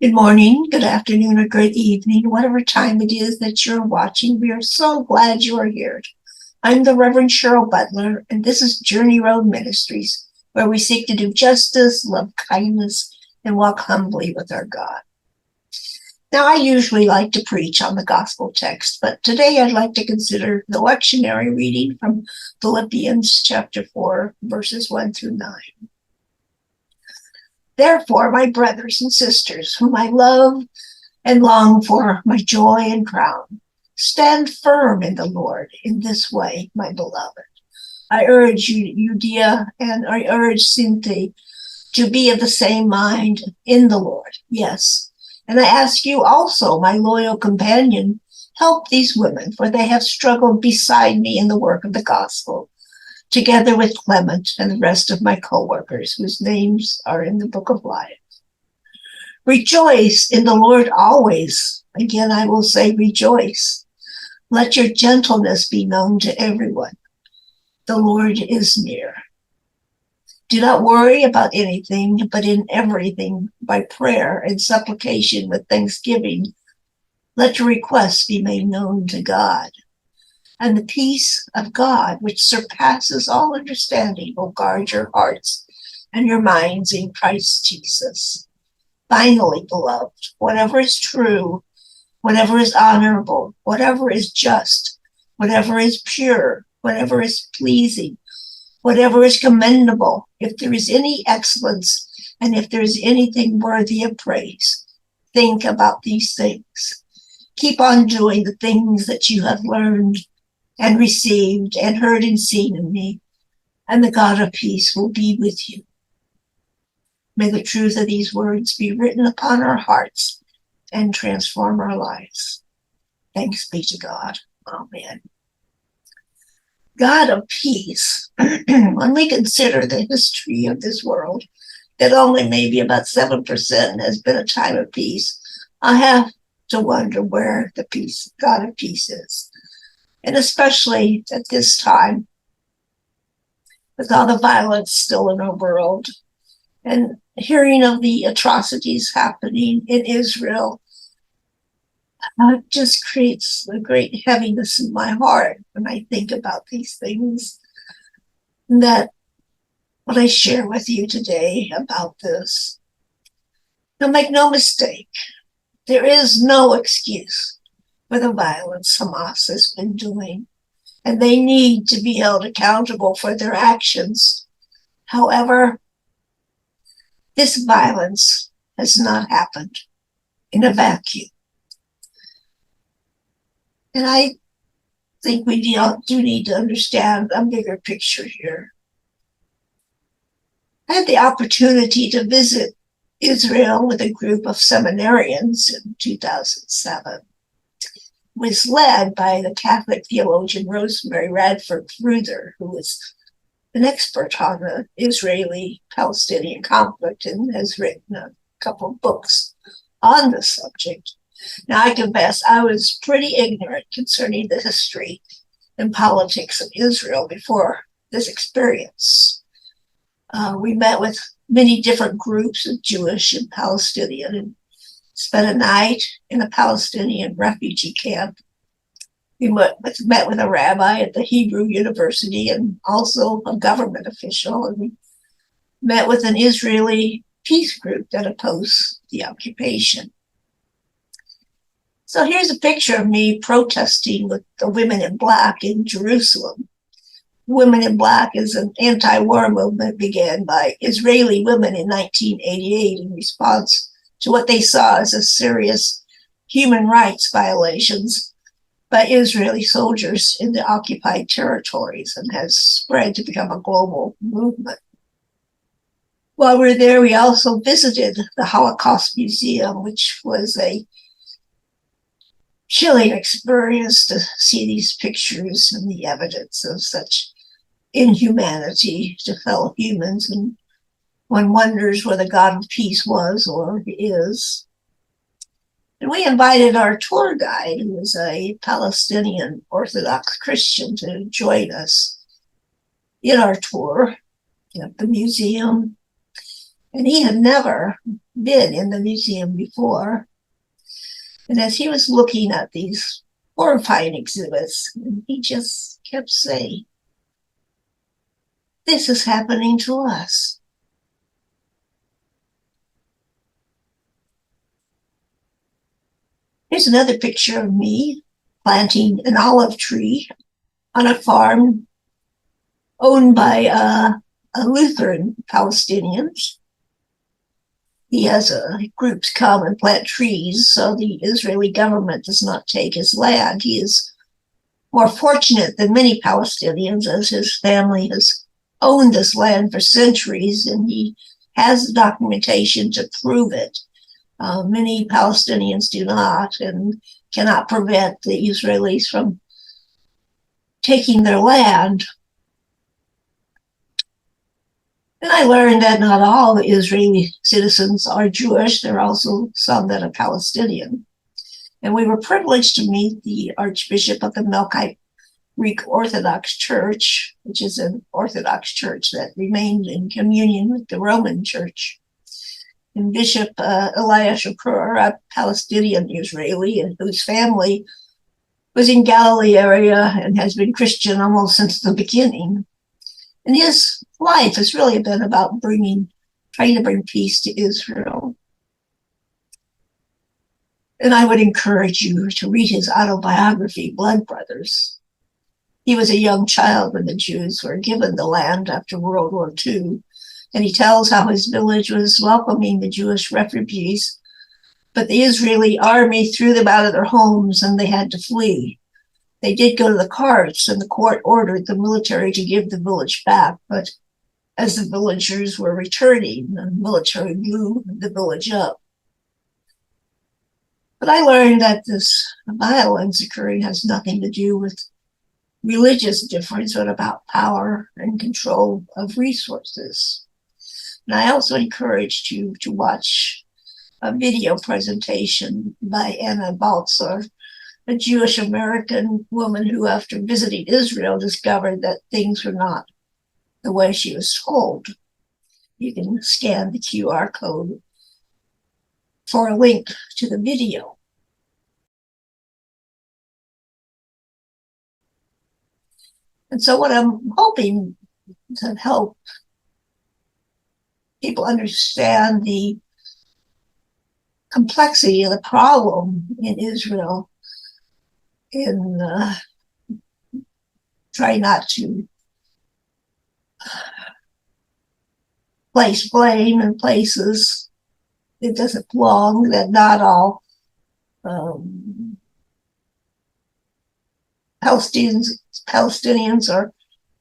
Good morning, good afternoon, or good evening, whatever time it is that you're watching. We are so glad you are here. I'm the Reverend Sheryl Butler, and this is Journey Road Ministries, where we seek to do justice, love kindness, and walk humbly with our God. Now, I usually like to preach on the gospel text, but today I'd like to consider the lectionary reading from Philippians chapter 4, verses 1 through 9. Therefore, my brothers and sisters, whom I love and long for, my joy and crown, stand firm in the Lord in this way, my beloved. I urge you, Euodia, and I urge Syntyche to be of the same mind in the Lord. Yes. And I ask you also, my loyal companion, help these women, for they have struggled beside me in the work of the gospel, together with Clement and the rest of my co-workers, whose names are in the book of life. Rejoice in the Lord always. Again, I will say rejoice. Let your gentleness be known to everyone. The Lord is near. Do not worry about anything, but in everything, by prayer and supplication with thanksgiving, let your requests be made known to God. And the peace of God, which surpasses all understanding, will guard your hearts and your minds in Christ Jesus. Finally, beloved, whatever is true, whatever is honorable, whatever is just, whatever is pure, whatever is pleasing, whatever is commendable, if there is any excellence, and if there is anything worthy of praise, think about these things. Keep on doing the things that you have learned and received and heard and seen in me, and the God of peace will be with you. May the truth of these words be written upon our hearts and transform our lives. Thanks be to God. Amen. God of peace, when we consider the history of this world, that only maybe about 7% has been a time of peace, I have to wonder where the peace, God of peace is. And especially at this time, with all the violence still in our world, and hearing of the atrocities happening in Israel, just creates a great heaviness in my heart when I think about these things. That what I share with you today about this. Now, make no mistake, there is no excuse for the violence Hamas has been doing, and they need to be held accountable for their actions. However, this violence has not happened in a vacuum. And I think we do need to understand a bigger picture here. I had the opportunity to visit Israel with a group of seminarians in 2007. It was led by the Catholic theologian Rosemary Radford Ruther, who was an expert on the Israeli-Palestinian conflict and has written a couple of books on the subject. Now, I confess I was pretty ignorant concerning the history and politics of Israel before this experience. We met with many different groups of Jewish and Palestinian and spent a night in a Palestinian refugee camp. We met with a rabbi at the Hebrew University and also a government official. And we met with an Israeli peace group that opposed the occupation. So here's a picture of me protesting with the Women in Black in Jerusalem. Women in Black is an anti-war movement began by Israeli women in 1988 in response to what they saw as a serious human rights violations by Israeli soldiers in the occupied territories, and has spread to become a global movement. While we were there, we also visited the Holocaust Museum, which was a chilling experience to see these pictures and the evidence of such inhumanity to fellow humans, and one wonders where the God of peace was or is. And we invited our tour guide, who was a Palestinian Orthodox Christian, to join us in our tour at the museum. And he had never been in the museum before. And as he was looking at these horrifying exhibits, he just kept saying, "This is happening to us." Here's another picture of me planting an olive tree on a farm owned by a Lutheran Palestinians. He has groups come and plant trees, so the Israeli government does not take his land. He is more fortunate than many Palestinians, as his family has owned this land for centuries, and he has the documentation to prove it. Many Palestinians do not and cannot prevent the Israelis from taking their land. And I learned that not all Israeli citizens are Jewish. There are also some that are Palestinian. And we were privileged to meet the Archbishop of the Melkite Greek Orthodox Church, which is an Orthodox church that remained in communion with the Roman Church. And Bishop Eliah Shakur, a Palestinian Israeli, and whose family was in Galilee area and has been Christian almost since the beginning. And his life has really been about trying to bring peace to Israel. And I would encourage you to read his autobiography, Blood Brothers. He was a young child when the Jews were given the land after World War II. And he tells how his village was welcoming the Jewish refugees, but the Israeli army threw them out of their homes and they had to flee. They did go to the carts, and the court ordered the military to give the village back. But as the villagers were returning, the military blew the village up. But I learned that this violence occurring has nothing to do with religious difference, but about power and control of resources. And I also encouraged you to watch a video presentation by Anna Baltzar, a Jewish American woman who, after visiting Israel, discovered that things were not the way she was told. You can scan the QR code for a link to the video. And so what I'm hoping to help people understand the complexity of the problem in Israel, in try not to place blame in places it doesn't belong, that not all Palestinians are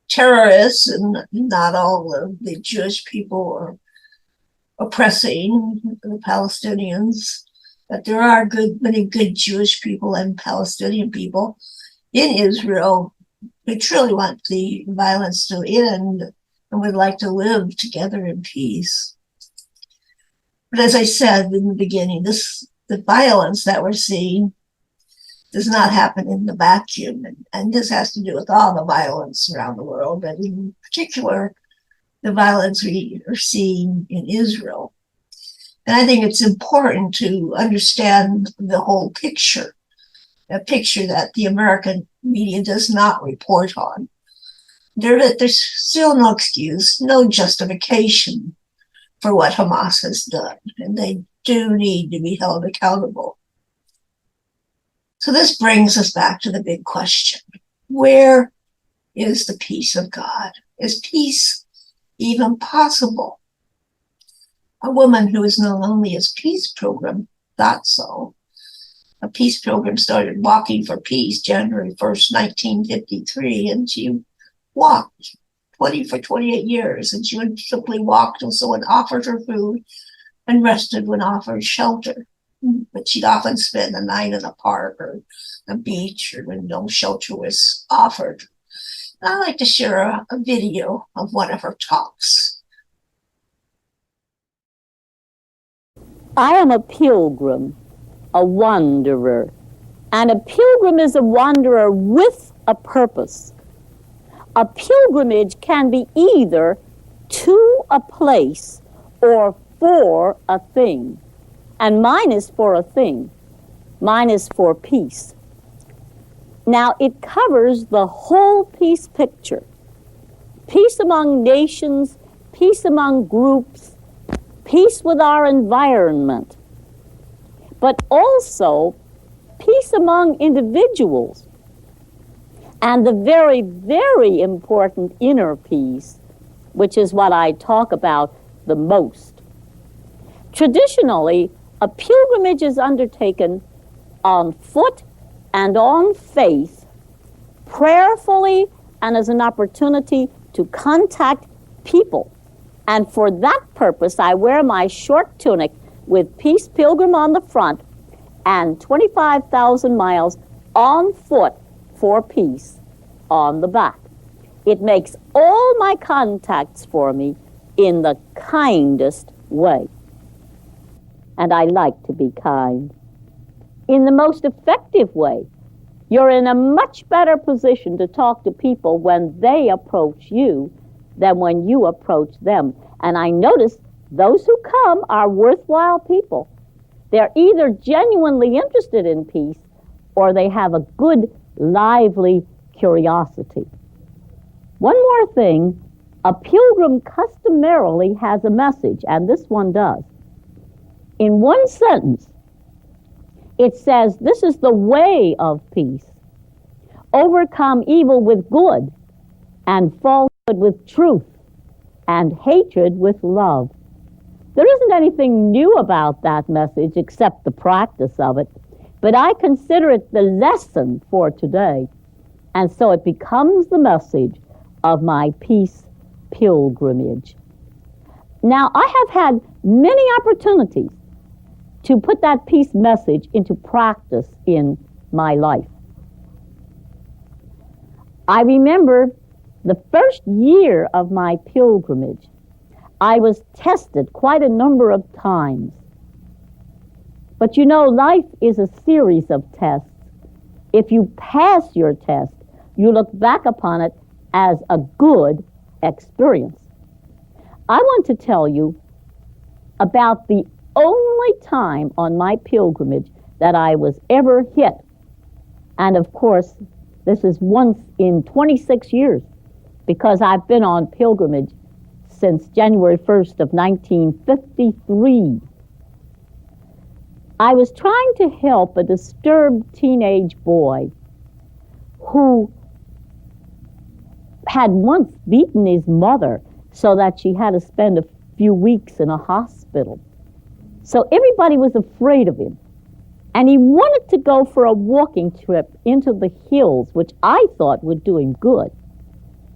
terrorists, and not all of the Jewish people are oppressing the Palestinians, that there are many good Jewish people and Palestinian people in Israel who truly want the violence to end and would like to live together in peace. But as I said in the beginning, the violence that we're seeing does not happen in the vacuum, and this has to do with all the violence around the world, but in particular, the violence we are seeing in Israel. And I think it's important to understand the whole picture, a picture that the American media does not report on. There's still no excuse, no justification for what Hamas has done, and they do need to be held accountable. So this brings us back to the big question. Where is the peace of God? Is peace even possible? A woman who is known only as Peace Pilgrim thought so. A Peace Pilgrim started walking for peace January 1st, 1953, and she walked for 28 years, and she would simply walk till someone offered her food and rested when offered shelter. But she'd often spend the night in a park or a beach or when no shelter was offered. And I'd like to share a video of one of her talks. I am a pilgrim, a wanderer, and a pilgrim is a wanderer with a purpose. A pilgrimage can be either to a place or for a thing. And mine is for a thing. Mine is for peace. Now, it covers the whole peace picture. Peace among nations, peace among groups, peace with our environment, but also peace among individuals, and the very, very important inner peace, which is what I talk about the most. Traditionally, a pilgrimage is undertaken on foot and on faith, prayerfully, and as an opportunity to contact people. And for that purpose, I wear my short tunic with Peace Pilgrim on the front and 25,000 miles on foot for peace on the back. It makes all my contacts for me in the kindest way. And I like to be kind. In the most effective way, you're in a much better position to talk to people when they approach you than when you approach them. And I notice those who come are worthwhile people. They're either genuinely interested in peace or they have a good, lively curiosity. One more thing, a pilgrim customarily has a message, and this one does. In one sentence, it says, this is the way of peace. Overcome evil with good, and falsehood with truth, and hatred with love. There isn't anything new about that message except the practice of it, but I consider it the lesson for today, and so it becomes the message of my peace pilgrimage. Now, I have had many opportunities to put that peace message into practice in my life. I remember the first year of my pilgrimage, I was tested quite a number of times. But you know, life is a series of tests. If you pass your test, you look back upon it as a good experience. I want to tell you about the only time on my pilgrimage that I was ever hit. And of course, this is once in 26 years, because I've been on pilgrimage since January 1st of 1953. I was trying to help a disturbed teenage boy who had once beaten his mother so that she had to spend a few weeks in a hospital. So everybody was afraid of him. And he wanted to go for a walking trip into the hills, which I thought would do him good.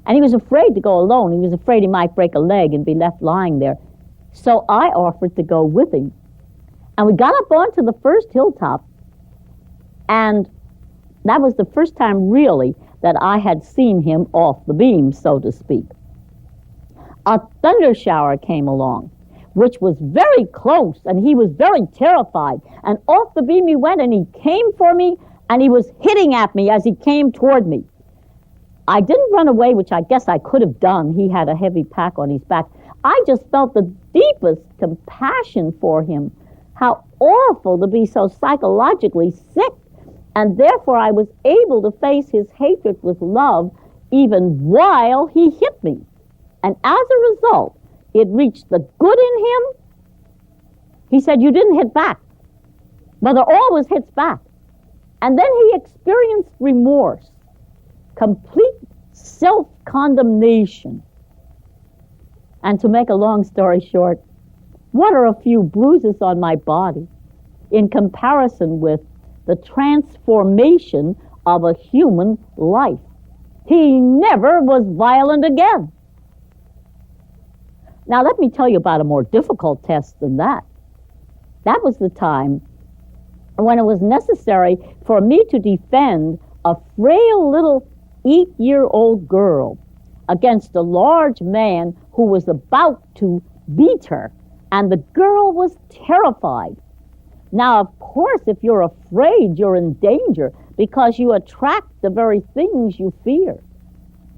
And he was afraid to go alone. He was afraid he might break a leg and be left lying there. So I offered to go with him. And we got up onto the first hilltop, and that was the first time really that I had seen him off the beam, so to speak. A thunder shower came along, which was very close, and he was very terrified. And off the beam he went, and he came for me, and he was hitting at me as he came toward me. I didn't run away, which I guess I could have done. He had a heavy pack on his back. I just felt the deepest compassion for him. How awful to be so psychologically sick. And therefore I was able to face his hatred with love even while he hit me. And as a result, it reached the good in him. He said, "You didn't hit back." Mother always hits back. And then he experienced remorse, complete self-condemnation. And to make a long story short, what are a few bruises on my body in comparison with the transformation of a human life? He never was violent again. Now let me tell you about a more difficult test than that. That was the time when it was necessary for me to defend a frail little 8-year-old girl against a large man who was about to beat her, and the girl was terrified. Now, of course, if you're afraid, you're in danger because you attract the very things you fear.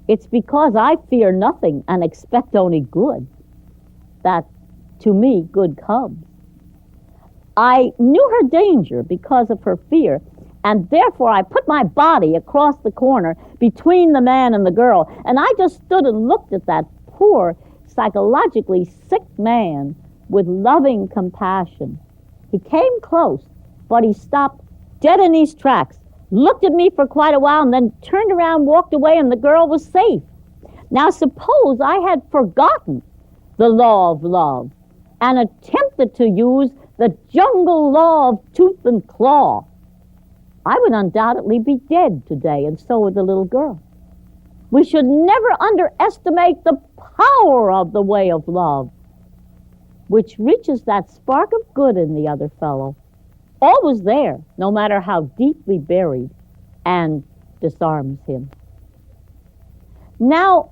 It's because I fear nothing and expect only good that to me good comes. I knew her danger because of her fear, and therefore I put my body across the corner between the man and the girl, and I just stood and looked at that poor, psychologically sick man with loving compassion. He came close, but he stopped dead in his tracks, looked at me for quite a while, and then turned around, walked away, and the girl was safe. Now suppose I had forgotten the law of love and attempted to use the jungle law of tooth and claw. I would undoubtedly be dead today, and so would the little girl. We should never underestimate the power of the way of love, which reaches that spark of good in the other fellow, always there, no matter how deeply buried, and disarms him. Now,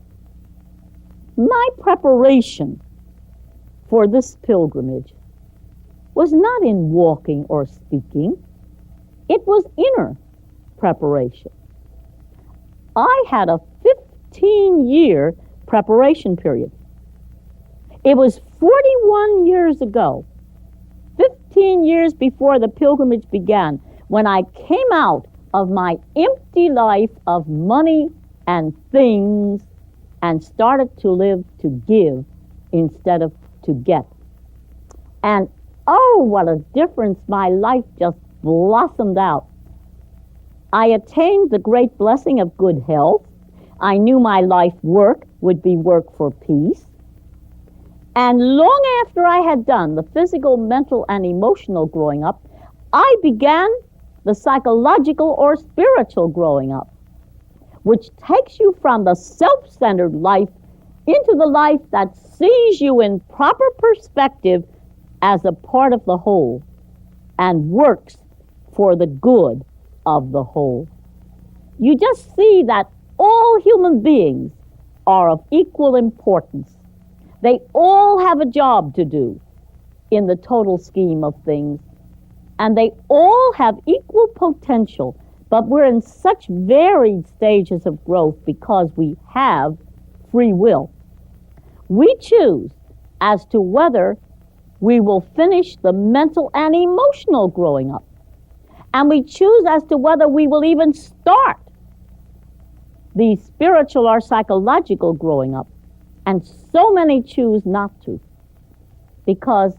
my preparation for this pilgrimage was not in walking or speaking. It was inner preparation. I had a 15-year preparation period. It was 41 years ago, 15 years before the pilgrimage began, when I came out of my empty life of money and things and started to live to give instead of to get. And oh, what a difference my life just blossomed out. I attained the great blessing of good health. I knew my life work would be work for peace. And long after I had done the physical, mental, and emotional growing up, I began the psychological or spiritual growing up, which takes you from the self-centered life into the life that sees you in proper perspective as a part of the whole and works for the good of the whole. You just see that all human beings are of equal importance. They all have a job to do in the total scheme of things, and they all have equal potential, but we're in such varied stages of growth because we have free will. We choose as to whether we will finish the mental and emotional growing up. And we choose as to whether we will even start the spiritual or psychological growing up. And so many choose not to, because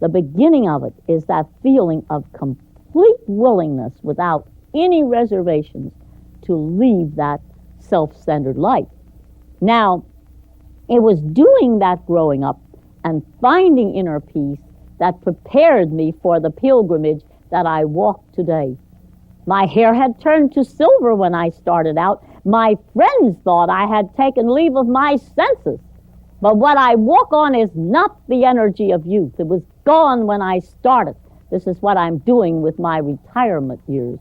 the beginning of it is that feeling of complete willingness without any reservations to leave that self-centered life. Now, it was doing that growing up and finding inner peace that prepared me for the pilgrimage that I walk today. My hair had turned to silver when I started out. My friends thought I had taken leave of my senses. But what I walk on is not the energy of youth. It was gone when I started. This is what I'm doing with my retirement years.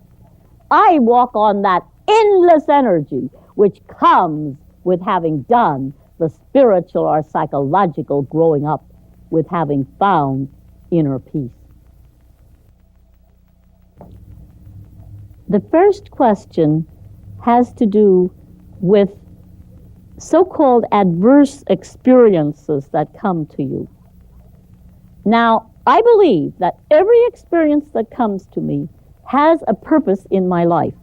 I walk on that endless energy which comes with having done the spiritual or psychological growing up, with having found inner peace. The first question has to do with so-called adverse experiences that come to you. Now, I believe that every experience that comes to me has a purpose in my life.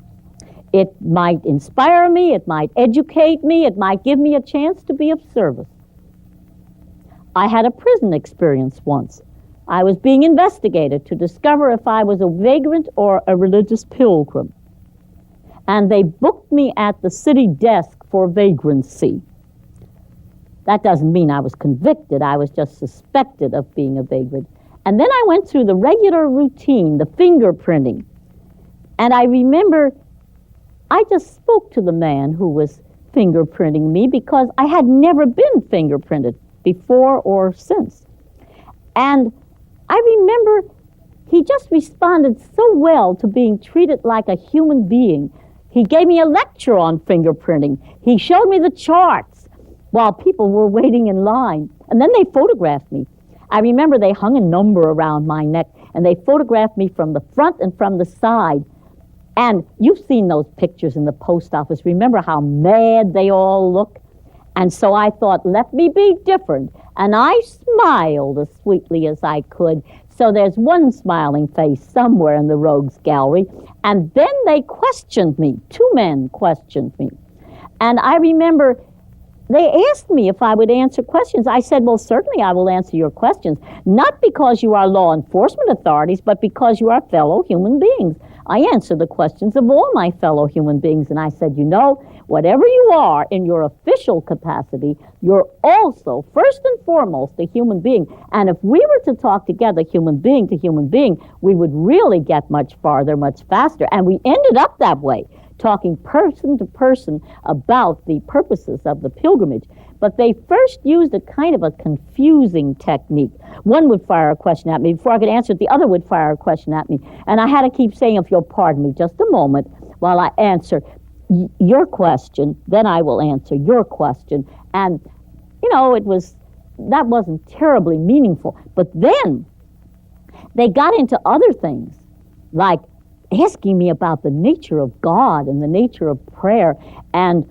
It might inspire me, it might educate me, it might give me a chance to be of service. I had a prison experience once. I was being investigated to discover if I was a vagrant or a religious pilgrim. And they booked me at the city desk for vagrancy. That doesn't mean I was convicted. I was just suspected of being a vagrant. And then I went through the regular routine, the fingerprinting. And I remember I just spoke to the man who was fingerprinting me because I had never been fingerprinted before or since. And I remember he just responded so well to being treated like a human being. He gave me a lecture on fingerprinting. He showed me the charts while people were waiting in line. And then they photographed me. I remember they hung a number around my neck, and they photographed me from the front and from the side. And you've seen those pictures in the post office. Remember how mad they all look? And so I thought, let me be different. And I smiled as sweetly as I could. So there's one smiling face somewhere in the rogues gallery. And then they questioned me. 2 men questioned me. And I remember they asked me if I would answer questions. I said, well, certainly I will answer your questions, not because you are law enforcement authorities, but because you are fellow human beings. I answer the questions of all my fellow human beings. And I said, you know, whatever you are in your official capacity, you're also, first and foremost, a human being. And if we were to talk together, human being to human being, we would really get much farther, much faster. And we ended up that way, talking person to person about the purposes of the pilgrimage. But they first used a kind of a confusing technique. One would fire a question at me. Before I could answer it, the other would fire a question at me. And I had to keep saying, if you'll pardon me just a moment while I answer your question, then I will answer your question. And, you know, that wasn't terribly meaningful. But then they got into other things, like asking me about the nature of God and the nature of prayer and,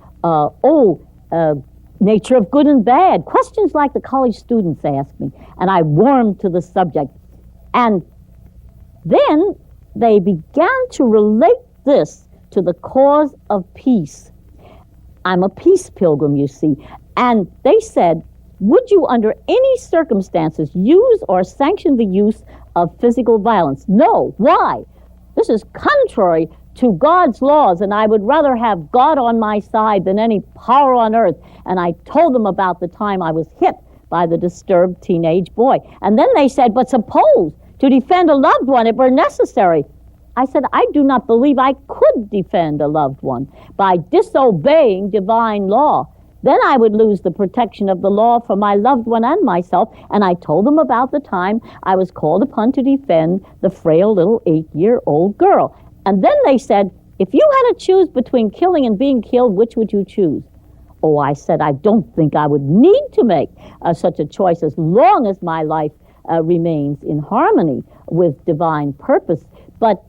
nature of good and bad. Questions like the college students asked me, and I warmed to the subject. And then they began to relate this to the cause of peace. I'm a peace pilgrim, you see. And they said, would you under any circumstances use or sanction the use of physical violence? No. Why? This is contrary to God's laws, and I would rather have God on my side than any power on earth. And I told them about the time I was hit by the disturbed teenage boy. And then they said, but suppose to defend a loved one it were necessary. I said, I do not believe I could defend a loved one by disobeying divine law. Then I would lose the protection of the law for my loved one and myself. And I told them about the time I was called upon to defend the frail little 8-year-old girl. And then they said, if you had to choose between killing and being killed, which would you choose? Oh, I said, I don't think I would need to make such a choice as long as my life remains in harmony with divine purpose. But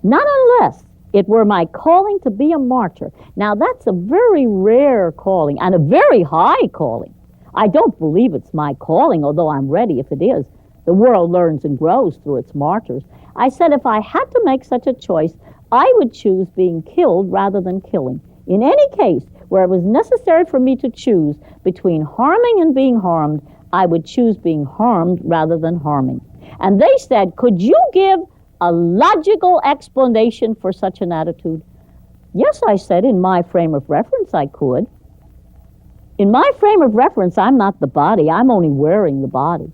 not unless it were my calling to be a martyr. Now, that's a very rare calling and a very high calling. I don't believe it's my calling, although I'm ready if it is. The world learns and grows through its martyrs. I said if I had to make such a choice, I would choose being killed rather than killing. In any case where it was necessary for me to choose between harming and being harmed, I would choose being harmed rather than harming. And they said, could you give a logical explanation for such an attitude? Yes, I said, in my frame of reference I could. In my frame of reference, I'm not the body. I'm only wearing the body.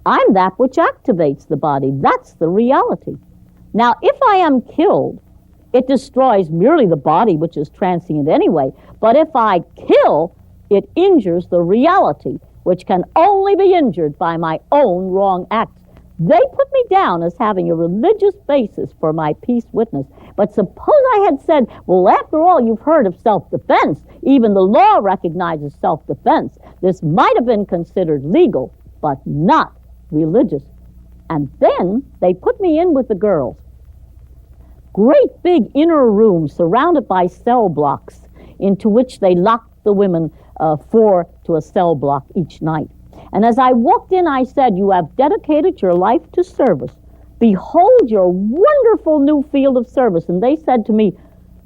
I'm that which activates the body. That's the reality. Now, if I am killed, it destroys merely the body, which is transient anyway. But if I kill, it injures the reality, which can only be injured by my own wrong acts. They put me down as having a religious basis for my peace witness. But suppose I had said, well, after all, you've heard of self-defense. Even the law recognizes self-defense. This might have been considered legal, but not religious. And then they put me in with the girls. Great big inner rooms surrounded by cell blocks into which they locked the women 4 to a cell block each night. And as I walked in, I said, you have dedicated your life to service. Behold your wonderful new field of service. And they said to me,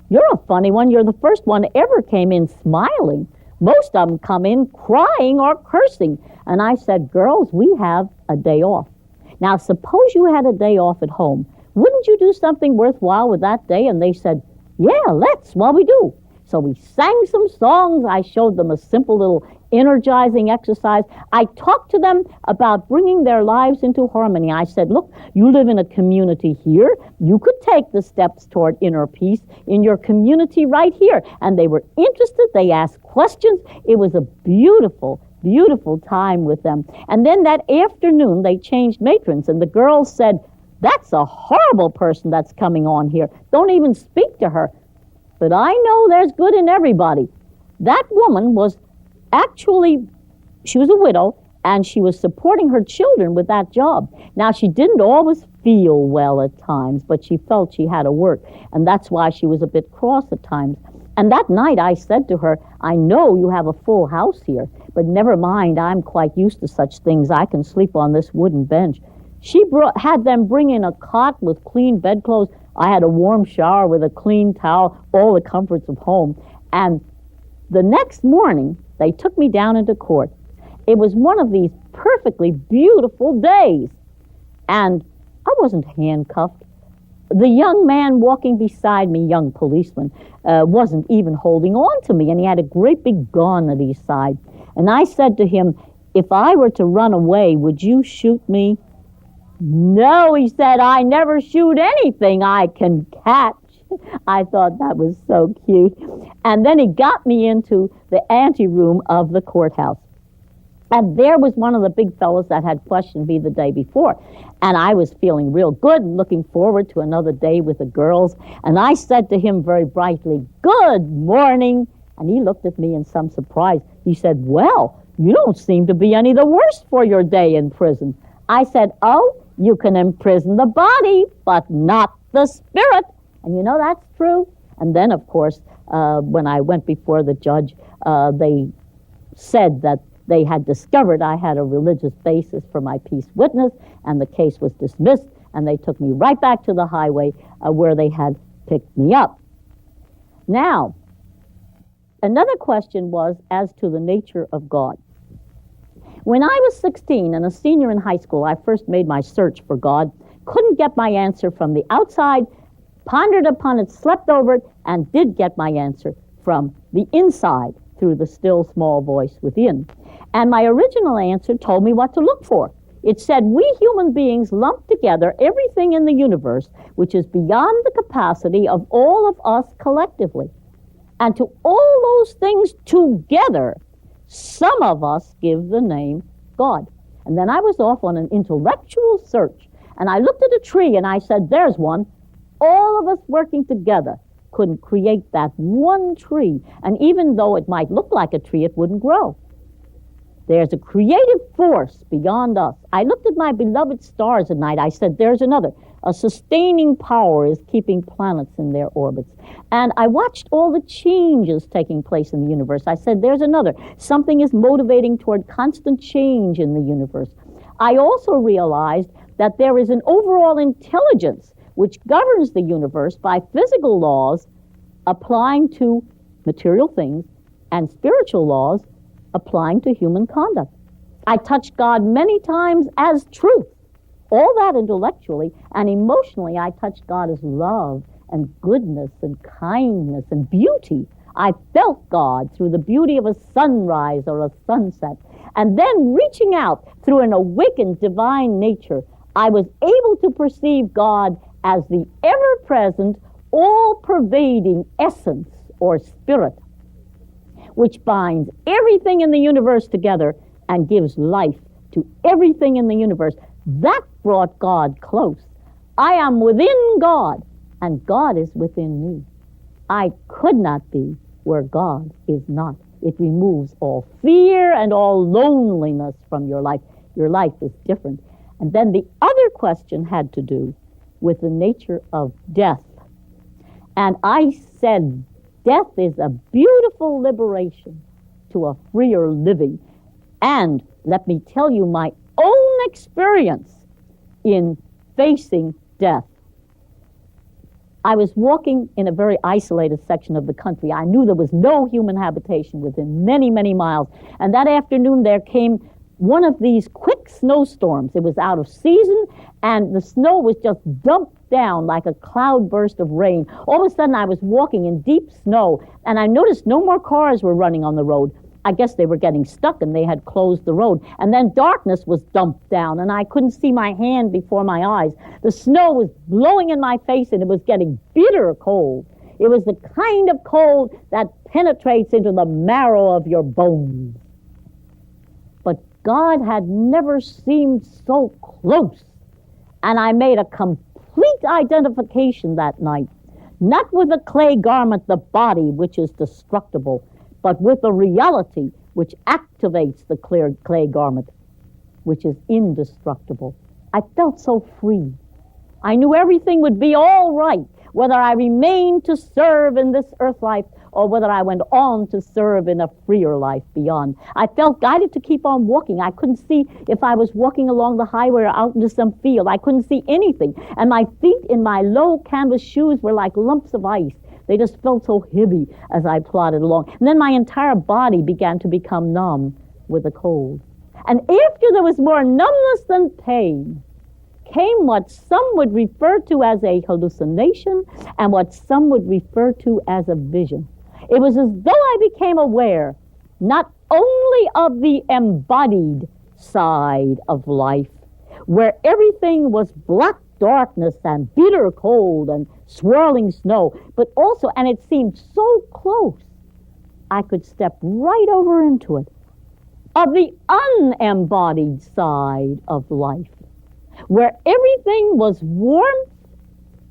you're a funny one. You're the first one ever came in smiling. Most of them come in crying or cursing. And I said, girls, we have a day off. Now, suppose you had a day off at home. Wouldn't you do something worthwhile with that day? And they said, yeah, let's. Well, we do. So we sang some songs. I showed them a simple little energizing exercise. I talked to them about bringing their lives into harmony. I said, look, you live in a community here. You could take the steps toward inner peace in your community right here. And they were interested. They asked questions. It was a beautiful, beautiful time with them. And then that afternoon, they changed matrons, and the girls said, that's a horrible person that's coming on here. Don't even speak to her. But I know there's good in everybody. That woman was actually, she was a widow, and she was supporting her children with that job. Now, she didn't always feel well at times, but she felt she had to work, and that's why she was a bit cross at times. And that night I said to her, I know you have a full house here, but never mind, I'm quite used to such things. I can sleep on this wooden bench. She had them bring in a cot with clean bedclothes. I had a warm shower with a clean towel, all the comforts of home. And the next morning, they took me down into court. It was one of these perfectly beautiful days. And I wasn't handcuffed. The young man walking beside me, young policeman, wasn't even holding on to me, and he had a great big gun at his side. And I said to him, if I were to run away, would you shoot me? No, he said, I never shoot anything I can catch. I thought that was so cute. And then he got me into the anteroom of the courthouse. And there was one of the big fellows that had questioned me the day before. And I was feeling real good and looking forward to another day with the girls. And I said to him very brightly, good morning. And he looked at me in some surprise. He said, well, you don't seem to be any the worse for your day in prison. I said, oh, you can imprison the body, but not the spirit. And you know, that's true. And then, of course, when I went before the judge, they said that they had discovered I had a religious basis for my peace witness, and the case was dismissed, and they took me right back to the highway where they had picked me up. Now, another question was as to the nature of God. When I was 16 and a senior in high school, I first made my search for God, couldn't get my answer from the outside, pondered upon it, slept over it, and did get my answer from the inside through the still small voice within. And my original answer told me what to look for. It said, we human beings lump together everything in the universe which is beyond the capacity of all of us collectively. And to all those things together, some of us give the name God. And then I was off on an intellectual search. And I looked at a tree and I said, there's one. All of us working together couldn't create that one tree. And even though it might look like a tree, it wouldn't grow. There's a creative force beyond us. I looked at my beloved stars at night. I said, there's another. A sustaining power is keeping planets in their orbits. And I watched all the changes taking place in the universe. I said, there's another. Something is motivating toward constant change in the universe. I also realized that there is an overall intelligence which governs the universe by physical laws applying to material things and spiritual laws applying to human conduct. I touched God many times as truth, all that intellectually, and emotionally I touched God as love and goodness and kindness and beauty. I felt God through the beauty of a sunrise or a sunset. And then reaching out through an awakened divine nature, I was able to perceive God as the ever-present, all-pervading essence or spirit, which binds everything in the universe together and gives life to everything in the universe. That brought God close. I am within God, and God is within me. I could not be where God is not. It removes all fear and all loneliness from your life. Your life is different. And then the other question had to do with the nature of death. And I said, death is a beautiful liberation to a freer living. And let me tell you my own experience in facing death. I was walking in a very isolated section of the country. I knew there was no human habitation within many, many miles. And that afternoon there came one of these quick snowstorms. It was out of season, and the snow was just dumped down like a cloudburst of rain. All of a sudden, I was walking in deep snow, and I noticed no more cars were running on the road. I guess they were getting stuck, and they had closed the road. And then darkness was dumped down, and I couldn't see my hand before my eyes. The snow was blowing in my face, and it was getting bitter cold. It was the kind of cold that penetrates into the marrow of your bones. But God had never seemed so close. And I made a complete identification that night, not with the clay garment, the body, which is destructible, but with the reality which activates the clay garment, which is indestructible. I felt so free. I knew everything would be all right, whether I remained to serve in this earth life or whether I went on to serve in a freer life beyond. I felt guided to keep on walking. I couldn't see if I was walking along the highway or out into some field. I couldn't see anything. And my feet in my low canvas shoes were like lumps of ice. They just felt so heavy as I plodded along. And then my entire body began to become numb with the cold. And after there was more numbness than pain, came what some would refer to as a hallucination and what some would refer to as a vision. It was as though I became aware not only of the embodied side of life, where everything was black darkness and bitter cold and swirling snow, but also, and it seemed so close, I could step right over into it, of the unembodied side of life, where everything was warmth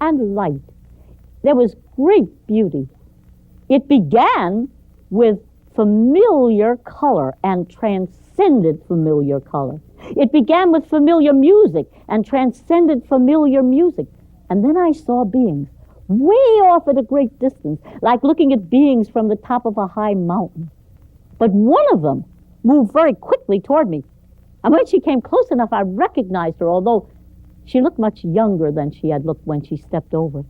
and light. There was great beauty. It began with familiar color and transcended familiar color. It began with familiar music and transcended familiar music. And then I saw beings way off at a great distance, like looking at beings from the top of a high mountain. But one of them moved very quickly toward me. And when she came close enough, I recognized her, although she looked much younger than she had looked when she stepped over.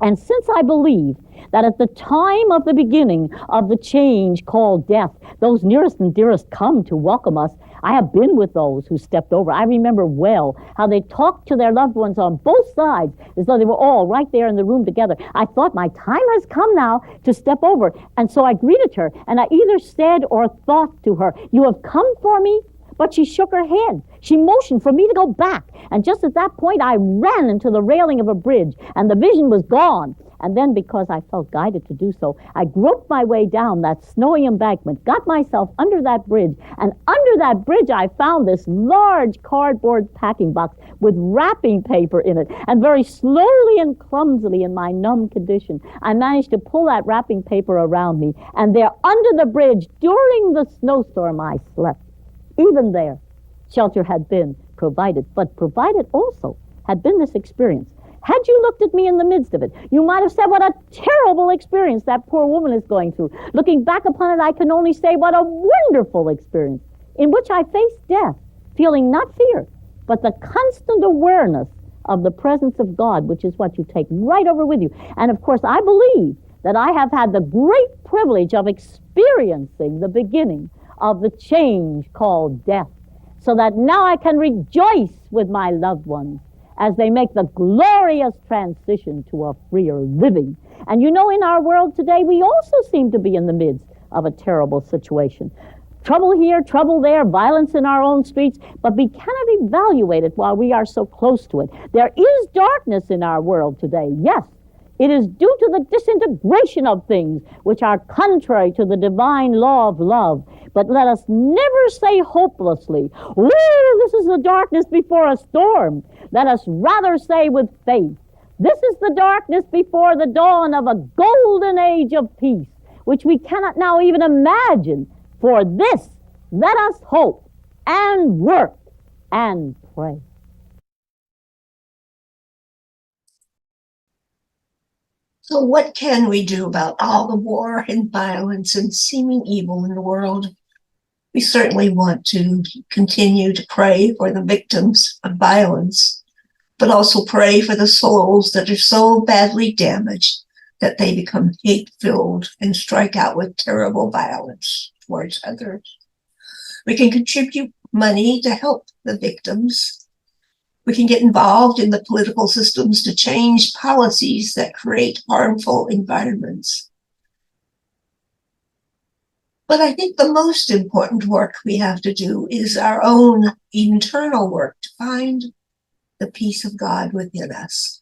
And since I believe that at the time of the beginning of the change called death, those nearest and dearest come to welcome us, I have been with those who stepped over. I remember well how they talked to their loved ones on both sides as though they were all right there in the room together. I thought, my time has come now to step over. And so I greeted her, and I either said or thought to her, "You have come for me?" But she shook her head. She motioned for me to go back. And just at that point, I ran into the railing of a bridge, and the vision was gone. And then, because I felt guided to do so, I groped my way down that snowy embankment, got myself under that bridge, and under that bridge I found this large cardboard packing box with wrapping paper in it. And very slowly and clumsily, in my numb condition, I managed to pull that wrapping paper around me. And there, under the bridge, during the snowstorm, I slept. Even there, shelter had been provided, but provided also had been this experience. Had you looked at me in the midst of it, you might have said, what a terrible experience that poor woman is going through. Looking back upon it, I can only say, what a wonderful experience, in which I faced death, feeling not fear, but the constant awareness of the presence of God, which is what you take right over with you. And of course, I believe that I have had the great privilege of experiencing the beginning of the change called death, so that now I can rejoice with my loved ones as they make the glorious transition to a freer living. And you know, in our world today, we also seem to be in the midst of a terrible situation. Trouble here, trouble there, violence in our own streets, but we cannot evaluate it while we are so close to it. There is darkness in our world today, yes. It is due to the disintegration of things which are contrary to the divine law of love. But let us never say hopelessly, "Oh, this is the darkness before a storm." Let us rather say with faith, "This is the darkness before the dawn of a golden age of peace, which we cannot now even imagine. For this, let us hope and work and pray." So what can we do about all the war and violence and seeming evil in the world? We certainly want to continue to pray for the victims of violence, but also pray for the souls that are so badly damaged that they become hate-filled and strike out with terrible violence towards others. We can contribute money to help the victims. We can get involved in the political systems to change policies that create harmful environments. But I think the most important work we have to do is our own internal work to find the peace of God within us.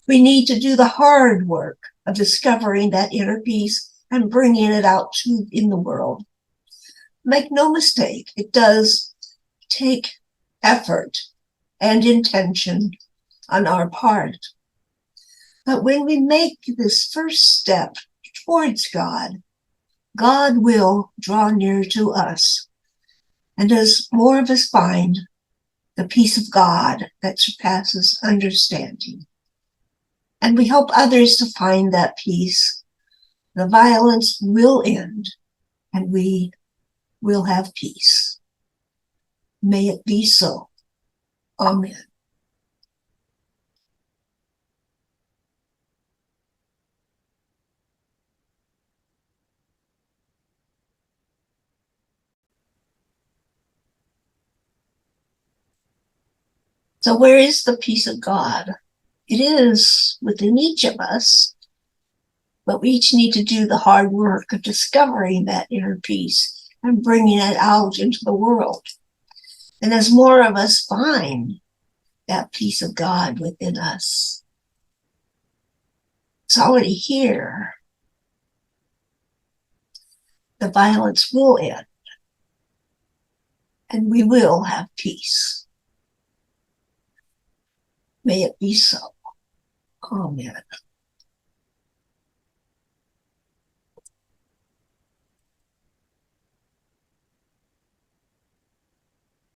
We need to do the hard work of discovering that inner peace and bringing it out in the world. Make no mistake, it does take effort and intention on our part. But when we make this first step towards God, God will draw near to us. And as more of us find the peace of God that surpasses understanding, and we help others to find that peace, The violence will end, and we will have peace. May it be so. Amen. So where is the peace of God? It is within each of us, but we each need to do the hard work of discovering that inner peace and bringing it out into the world. And as more of us find that peace of God within us, it's already here. The violence will end, and we will have peace. May it be so. Amen.